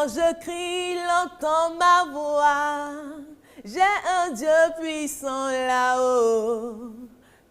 Quand je crie, il entend ma voix. J'ai un Dieu puissant là-haut.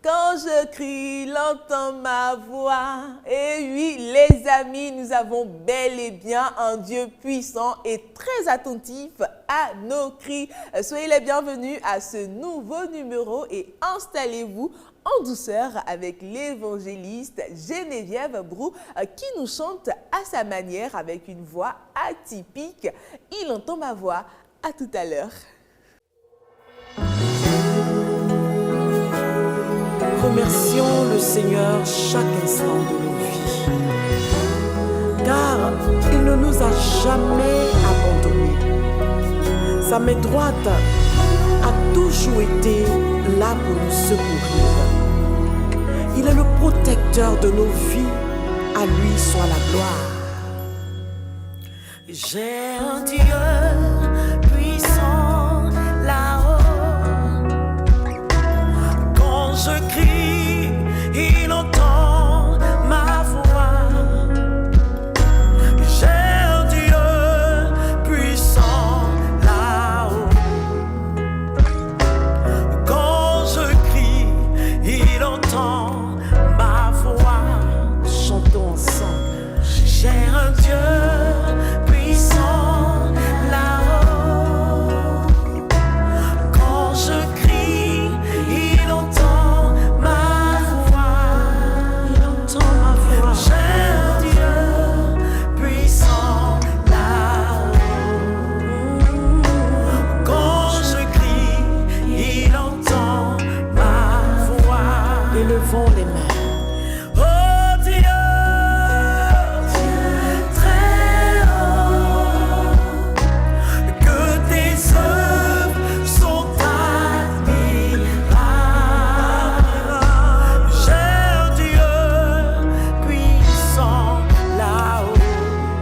Quand je crie, il entend ma voix. Et oui, les amis, nous avons bel et bien un Dieu puissant et très attentif à nos cris. Soyez les bienvenus à ce nouveau numéro et installez-vous en douceur avec l'évangéliste Geneviève Brou qui nous chante à sa manière avec une voix atypique. Il entend ma voix. À tout à l'heure. Remercions le Seigneur chaque instant de nos vies, car il ne nous a jamais abandonnés. Sa main droite a toujours été là pour nous secourir. Il est le protecteur de nos vies, à lui soit la gloire. J'ai un Dieu puissant là-haut. Quand je crie, il entend ma voix. J'ai un Dieu puissant là-haut. Quand je crie, il entend ma voix. Chantons ensemble. J'ai un Dieu puissant là-haut. Quand je crie, il entend ma voix. Il entend ma voix. J'ai un Dieu puissant là-haut. Quand je crie, il entend ma voix. Élevons les mains. Oh Dieu, très haut, que tes œuvres sont admirables. J'ai un Dieu puissant là-haut,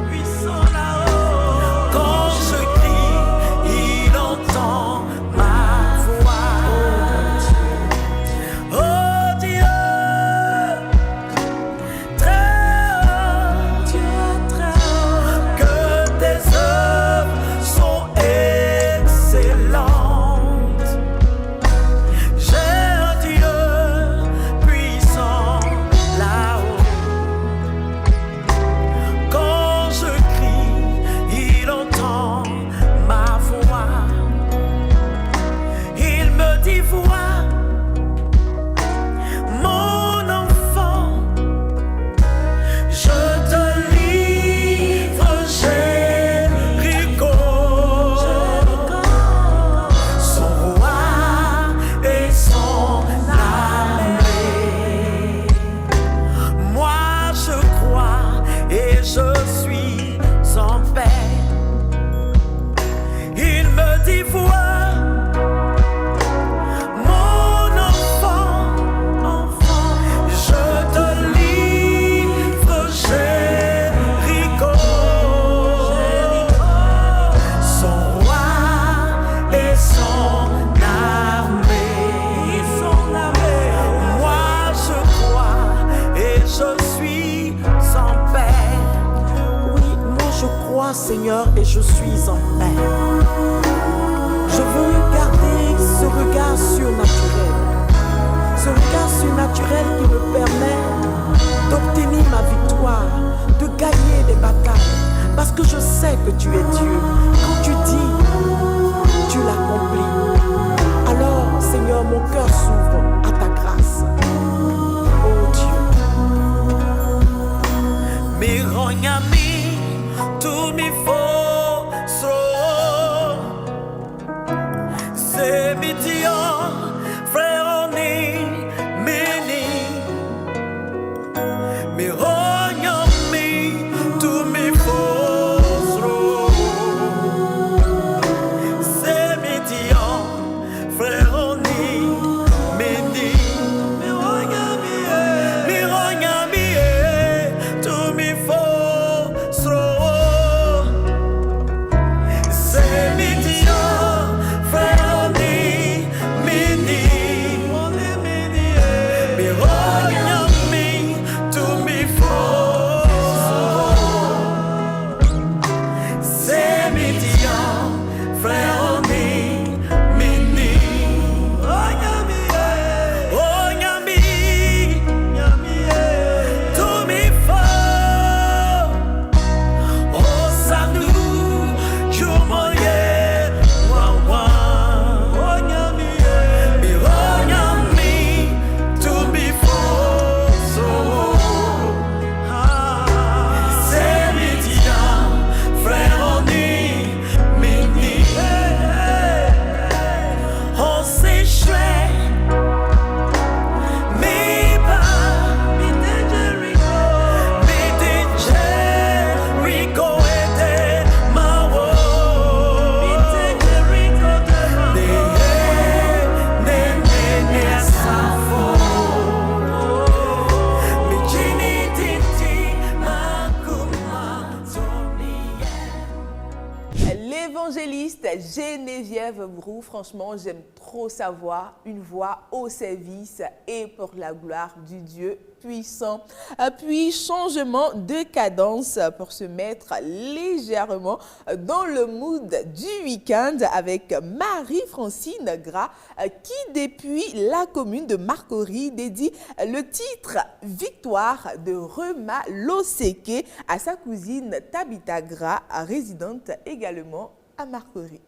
puissant là-haut. Quand je crie, il entend ma voix. Oh Dieu, très haut, que tes œuvres sont excellentes. J'ai un Dieu puissant là-haut. Quand je crie, il entend ma voix. Il me dit vois, mon enfant, je te livre Jéricho, son roi et son armée. Moi je crois et je suis en paix. Il me dit vois, mon enfant, je te livre Jéricho, son roi et son armée. Moi je crois et je suis en paix. Oui, moi je crois, Seigneur, et je suis en paix. Je veux garder ce regard surnaturel. Ce regard surnaturel qui me permet d'obtenir ma victoire, de gagner des batailles. Parce que je sais que tu es Dieu. Quand tu dis, tu l'accomplis. Alors, Seigneur, mon cœur s'ouvre à ta grâce. Oh Dieu. Mironyami, tout mi faut c'est mition, frère on est mini. Mironyami, tout mi faut c'est mition, frère on est mini. Mironyami, tout mi faut c'est mition, frère on est Geneviève Brou. Franchement, j'aime trop sa voix, une voix au service et pour la gloire du Dieu puissant. Puis, changement de cadence pour se mettre légèrement dans le mood du week-end avec Marie-Francine Gras qui, depuis la commune de Marcory, dédie le titre « Victoire » de Rema Loseke à sa cousine Tabitha Gras, résidente également à Marcory.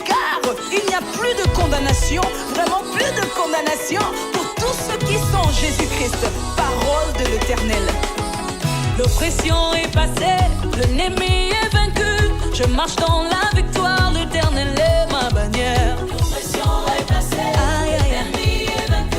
Car il n'y a plus de condamnation, vraiment plus de condamnation pour tous ceux qui sont en Jésus-Christ, parole de l'Éternel. L'oppression est passée, l'ennemi est vaincu, je marche dans la victoire, l'Éternel est ma bannière. L'oppression est passée, l'ennemi est vaincu,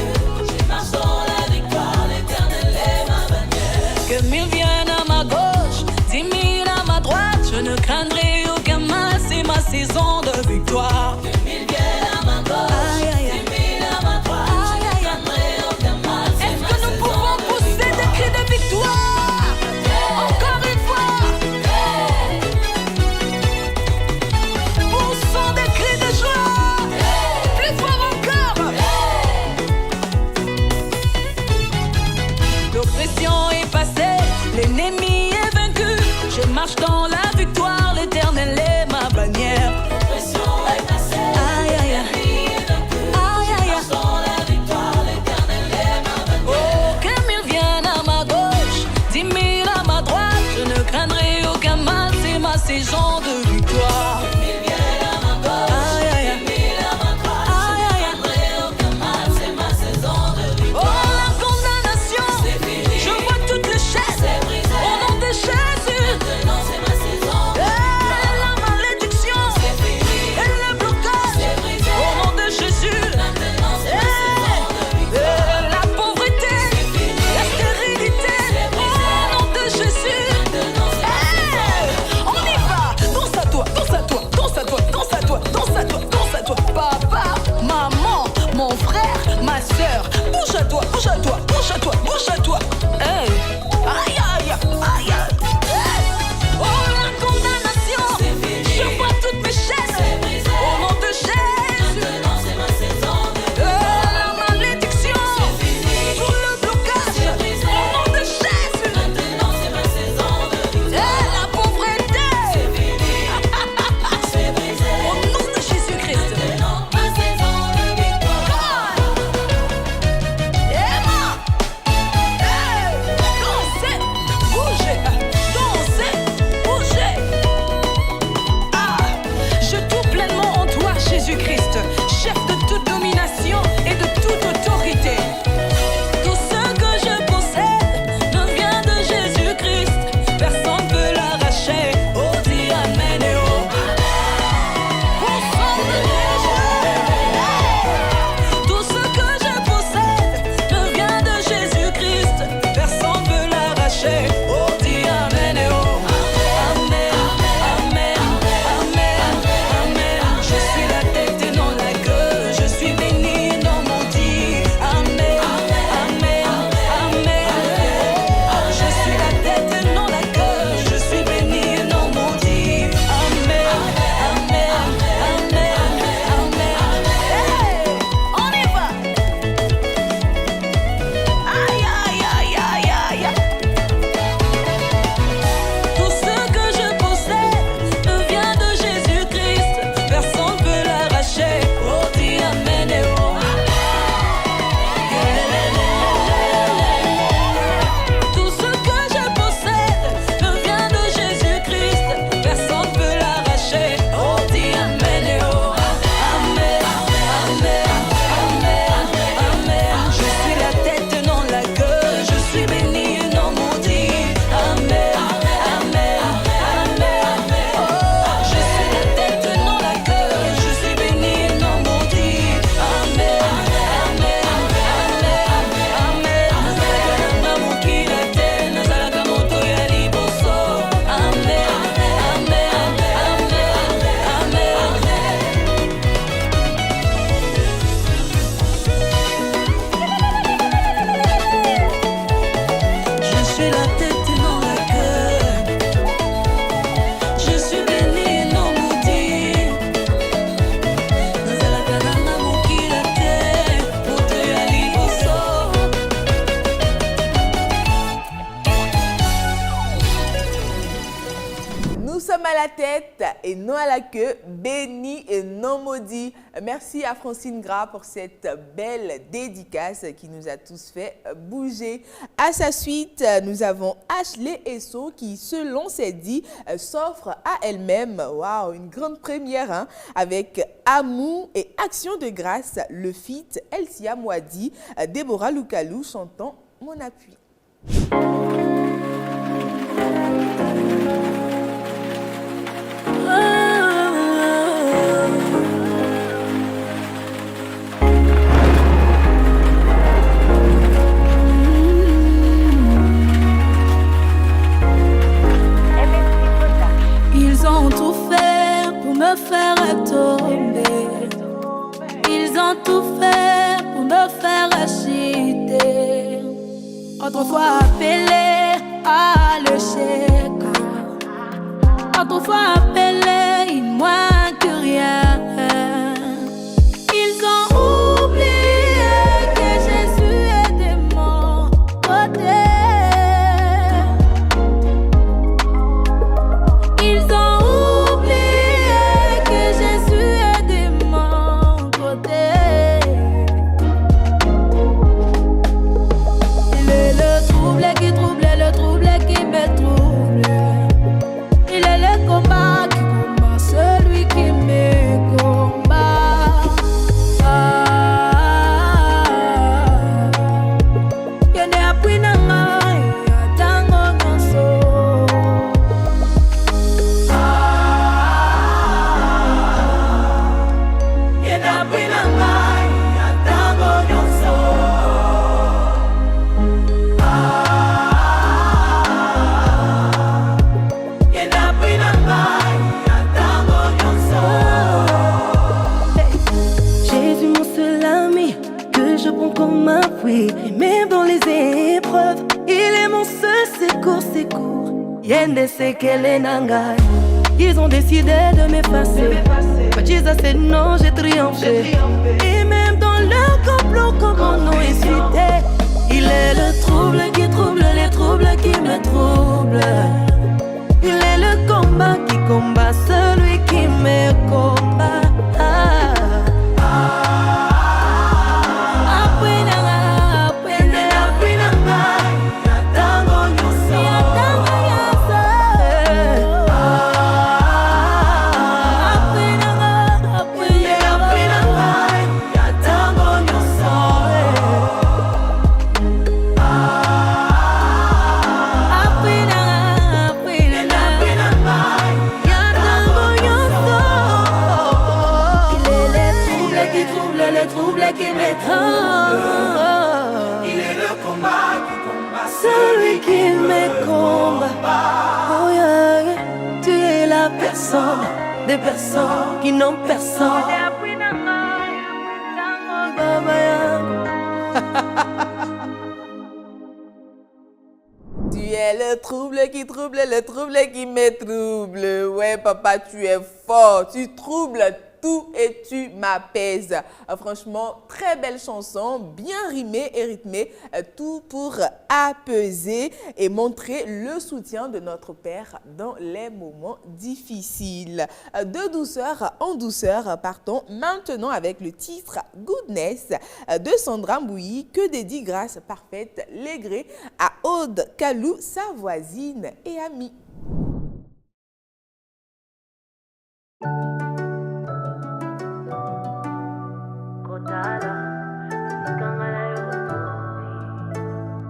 je marche dans la victoire, l'Éternel est ma bannière. Que 1000 viennent à ma gauche, 10 000 à ma droite, je ne craindrai aucun mal, c'est ma saison de victoire. Que 1000 viennent à ma gauche, 10 000 à ma droite, je ne craindrai aucun mal, c'est ma saison de victoire. Est-ce que nous pouvons pousser des cris de victoire? Encore une fois. Poussons des cris de joie. Plus fort encore. L'oppression est passée, l'ennemi est vaincu, je marche dans la victoire, l'Éternel est ma bannière. L'oppression est passée, l'ennemi est vaincu, je marche dans la victoire, l'Éternel est ma bannière. Oh, que 1000 viennent à ma gauche, 10 000 à ma droite, je ne craindrai aucun mal, c'est ma saison de victoire. 1000 viennent à ma gauche, 10 000 à ma droite, je ne craindrai aucun mal, c'est ma saison de Oh, victoire. la condamnation, C'est fini, je vois toutes les chaînes, c'est brisé, au nom de Jésus. maintenant c'est ma saison de La malédiction, C'est fini, et le blocage, c'est brisé, au nom de Jésus. maintenant c'est ma saison de victoire. La pauvreté, la stérilité, au nom de Jésus. Maintenant c'est ma saison de On y va. Danse à toi, danse à toi, danse à toi, danse à toi, danse à toi, danse à toi. Papa, maman, mon frère, ma soeur. Bouge à toi, bouge à toi, bouge à toi, bouge à toi. Hey. Aïe, aïe, aïe, aïe. Hey. Oh, la condamnation. Je vois toutes mes chaînes. brisé, Au nom de Jésus. maintenant c'est ma saison de victoire. La malédiction. Tout le blocage. Au nom de Jésus. Maintenant c'est ma saison de victoire. La pauvreté. C'est brisé, Au nom de Jésus-Christ. maintenant ma saison de victoire. Emma. à la tête et non à la queue, béni et non maudit. Merci à Francine Gras pour cette belle dédicace qui nous a tous fait bouger. À sa suite, nous avons Ashley Esso qui, selon ses dits, s'offre à elle-même. Waouh, une grande première hein, avec Amour et Action de grâce, le feat Elsia Mouadi, Déborah Loukalou chantant Mon appui. Ils ont tout fait pour me faire tomber. Ils ont tout fait pour me faire chuter. Autrefois appelé à l'échec, autrefois appelé une moins que rien. Ils ont oublié que Jésus est de mon côté. Ils ont oublié que Jésus est de mon côté. Il est le trouble qui me trouble. Il est le combat qui combat celui qui me combat. Yene appui na ngai atango nyonso. Yene appui na ngai atango nyonso. Jésus mon seul ami, que je prends comme appui. Et même dans les épreuves, il est mon seul secours. Yende sekele nangai. Ils ont décidé de m'effacer. But Jesus said non, j'ai triomphé. Et même dans leur complot, comme mon nom est cité. Il est le trouble qui trouble les troubles qui me troublent. Il est le combat qui combat celui qui me combat. Il est le combat qui combat celui qui me combat. Oh yeah, yeah. Tu es la personne des personnes qui n'ont personne. Tu es le trouble qui me trouble. Ouais, papa, tu es fort. Tu troubles tout et tu m'apaises. Franchement, très belle chanson, bien rimée et rythmée, tout pour apaiser et montrer le soutien de notre Père dans les moments difficiles. De douceur en douceur, partons maintenant avec le titre Goodness de Sandra Mbouyi, que dédie grâce parfaite légrée à Aude Kalou, sa voisine et amie.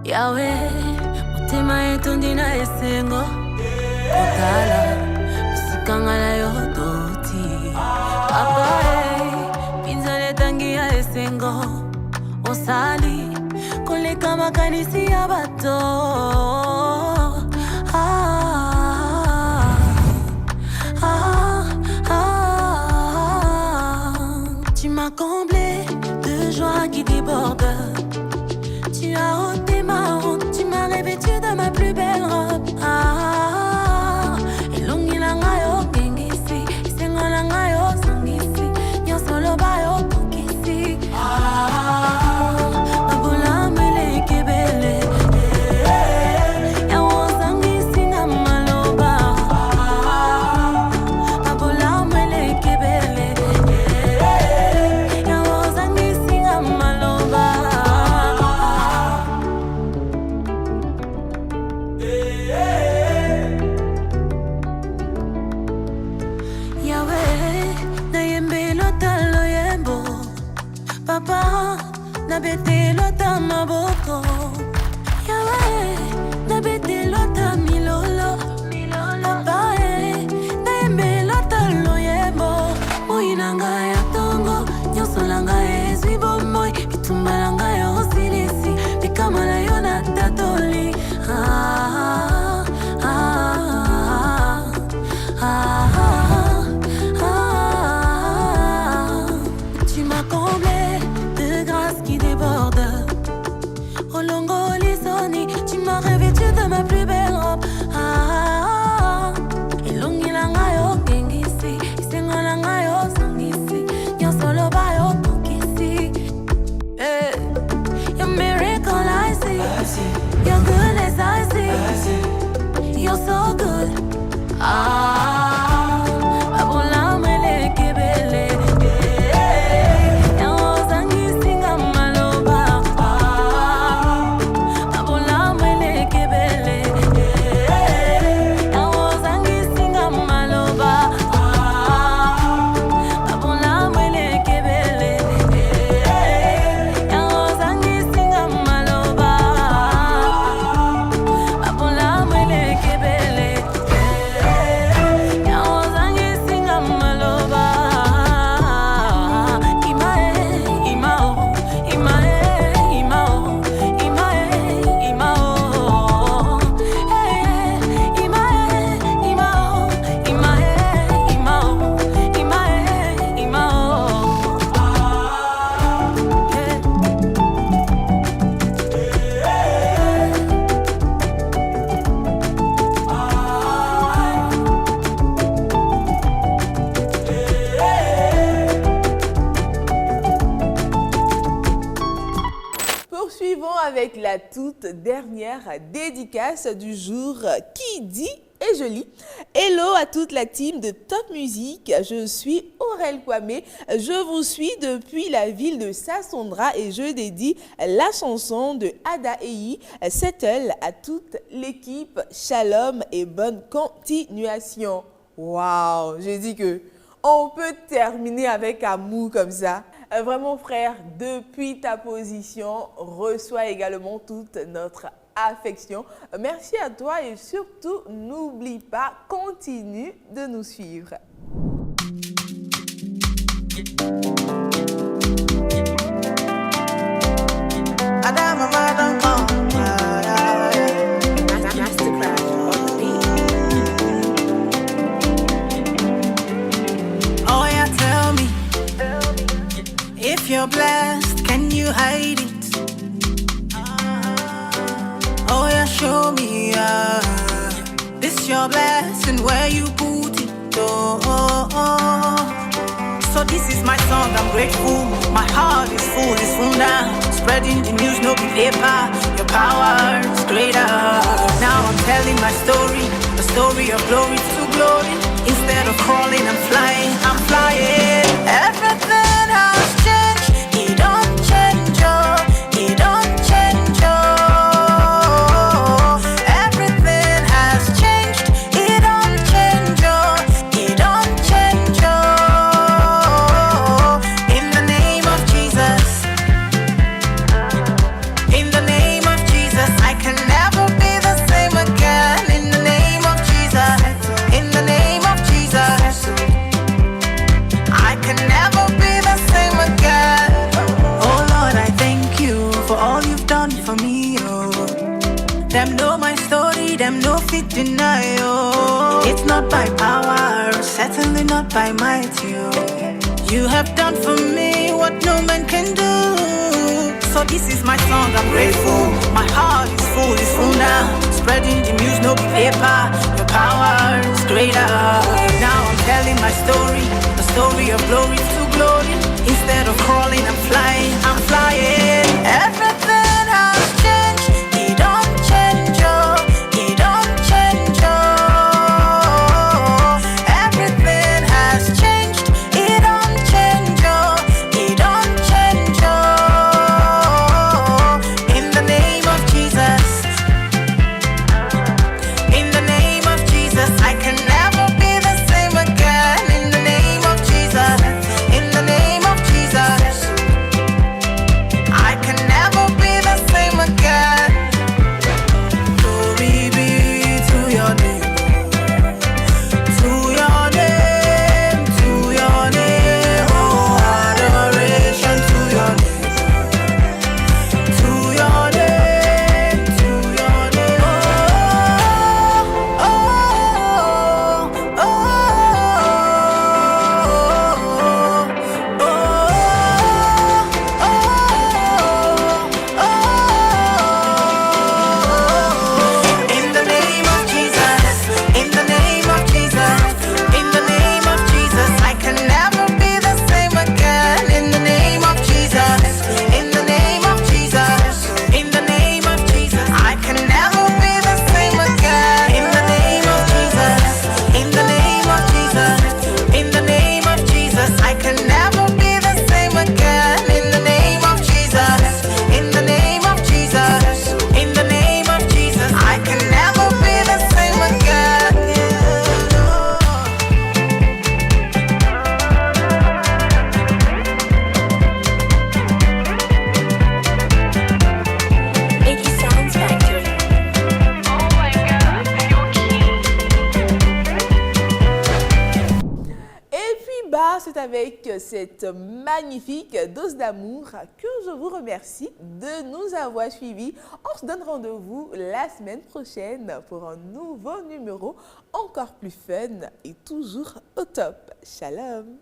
Yahweh, motema etondi na esengo. Otala, musikanga na yo toti. Papa, pinzane etangi ya esengo. Osali, koleka makanisi ya bato. Tu m'as comblé de joie qui déborde. Tu as ôté ma honte, tu m'as revêtu de ma plus belle robe. Elongi na ngayo kengisi, isengo na ngayo sangisi, nyonso loba yo tokisi. Mabola mele kebele, ya wosangisi na maloba. Avec la toute dernière dédicace du jour qui dit et je lis. Hello à toute la team de Top Music, je suis Aurel Kwame, je vous suis depuis la ville de Sassondra et je dédie la chanson de Ada Eyi, Settle à toute l'équipe, shalom et bonne continuation. Waouh, j'ai dit que on peut terminer avec amour comme ça. Vraiment frère, depuis ta position, reçois également toute notre affection. Merci à toi et surtout, n'oublie pas, continue de nous suivre. If you're blessed, can you hide it? Oh yeah, show me, this your blessing, where you put it, So this is my song, I'm grateful, my heart is full now. Spreading the news, no be paper, your power is greater. Now I'm telling my story, the story of glory to glory. Instead of crawling, I'm flying. Everything has changed, it don't change, it don't change, Everything has changed, it don't change, it don't change, In the name of Jesus, in the name of Jesus, I can never be the same again. In the name of Jesus, in the name of Jesus, I can never be the same again. Oh Lord, I thank you for all you've done for me, oh. Them know my story, them no fit deny, oh. It's not by power, certainly not by might, oh. You have done for me what no man can do. So this is my song, I'm grateful. My heart is full now. Spreading the news, no be paper. Your power is greater. Now I'm telling my story, the story of glory to glory. Instead of crawling, I'm flying. Everything has changed, it don't change, it don't change, Everything has changed, it don't change, it don't change, In the name of Jesus, in the name of Jesus, I can never be the same again. In the name of Jesus, cette magnifique dose d'amour que je vous remercie de nous avoir suivis. On se donne rendez-vous la semaine prochaine pour un nouveau numéro encore plus fun et toujours au top. Shalom.